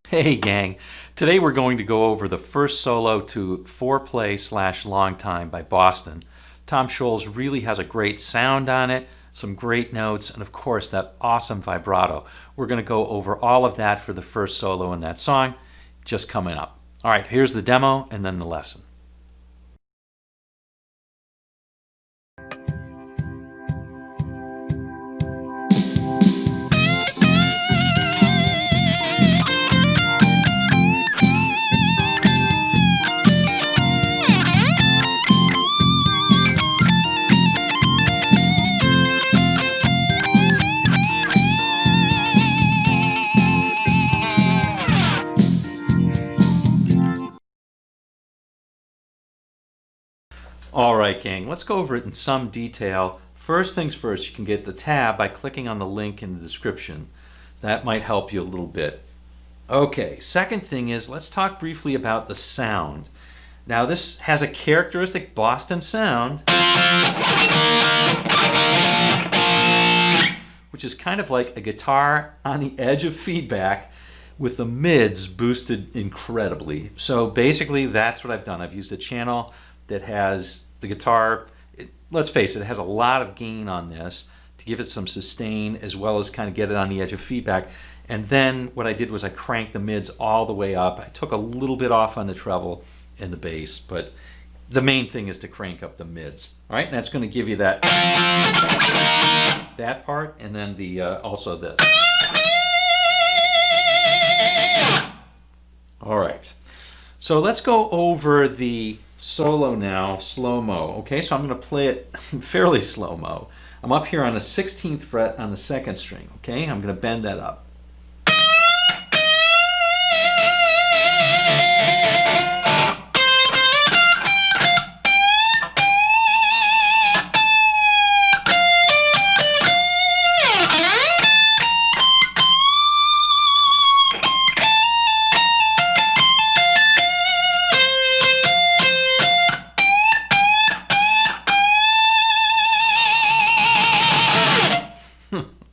Hey gang, today we're going to go over the first solo to Foreplay / Long Time by Boston. Tom Scholz really has a great sound on it, some great notes, and of course that awesome vibrato. We're going to go over all of that for the first solo in that song, just coming up. All right, here's the demo and then the lesson. All right, gang, let's go over it in some detail. First things first, you can get the tab by clicking on the link in the description. That might help you a little bit. Okay, second thing is, let's talk briefly about the sound. Now, this has a characteristic Boston sound, which is kind of like a guitar on the edge of feedback with the mids boosted incredibly. So basically, that's what I've done. I've used a channel that has the guitar, let's face it, it has a lot of gain on this to give it some sustain as well as kind of get it on the edge of feedback. And then what I did was I cranked the mids all the way up. I took a little bit off on the treble and the bass, but the main thing is to crank up the mids. All right, and that's going to give you that part, and then the also the. All right, so let's go over the solo now, slow-mo. Okay, so I'm going to play it fairly slow-mo. I'm up here on the 16th fret on the second string. Okay, I'm going to bend that up.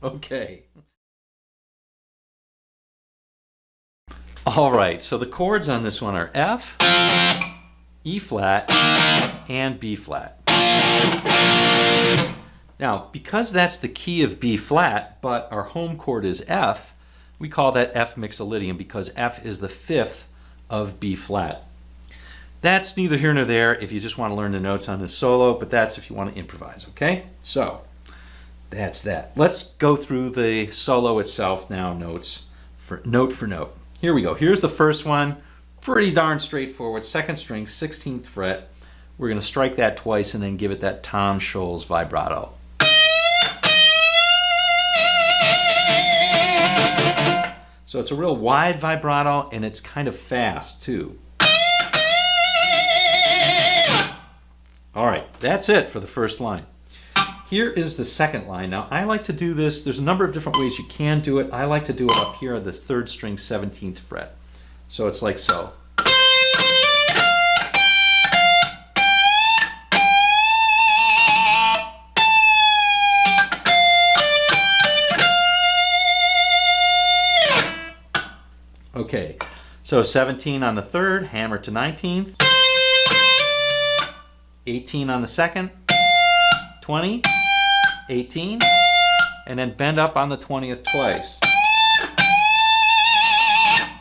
Okay. All right, so the chords on this one are F, E flat, and B flat. Now, because that's the key of B flat, but our home chord is F, we call that F mixolydian because F is the fifth of B flat. That's neither here nor there if you just want to learn the notes on this solo, but that's if you want to improvise, okay? So, that's that. Let's go through the solo itself now, note for note. Here we go. Here's the first one. Pretty darn straightforward. Second string, 16th fret. We're going to strike that twice and then give it that Tom Scholz vibrato. So it's a real wide vibrato and it's kind of fast too. All right, that's it for the first line. Here is the second line. Now, I like to do this. There's a number of different ways you can do it. I like to do it up here on the third string, 17th fret. So it's like so. Okay, so 17 on the third, hammer to 19th. 18 on the second, 20. 18, and then bend up on the 20th twice.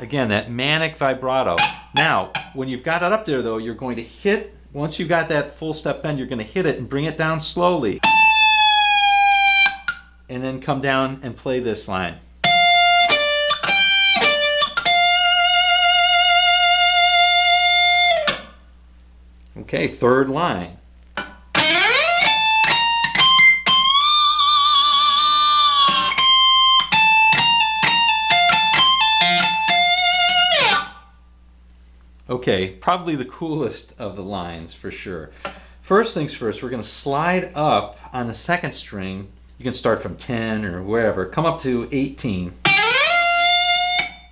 Again, that manic vibrato. Now, when you've got it up there though, you're going to hit, once you've got that full step bend, you're going to hit it and bring it down slowly. And then come down and play this line. Okay, third line. Okay, probably the coolest of the lines for sure. First things first, we're going to slide up on the second string. You can start from 10 or wherever, come up to 18.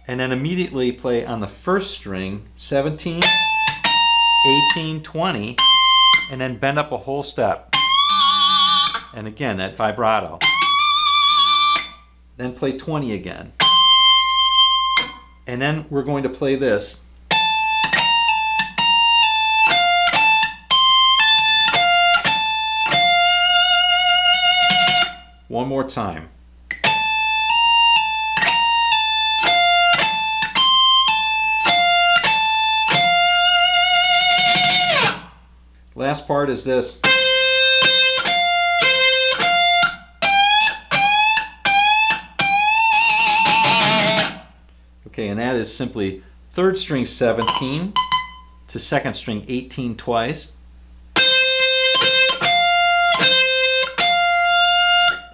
And then immediately play on the first string, 17, 18, 20, and then bend up a whole step. And again, that vibrato. Then play 20 again. And then we're going to play this. One more time. Last part is this. Okay, and that is simply third string 17 to second string 18 twice.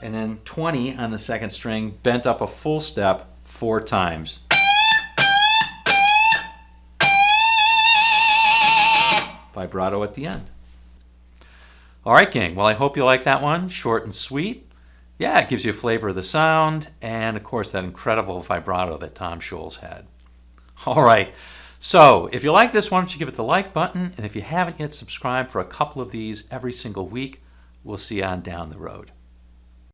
And then 20 on the second string, bent up a full step 4 times. Vibrato at the end. All right, gang. Well, I hope you like that one. Short and sweet. Yeah, it gives you a flavor of the sound, and of course that incredible vibrato that Tom Scholz had. All right. So if you like this, why don't you give it the like button, and if you haven't yet, subscribe for a couple of these every single week. We'll see you on down the road.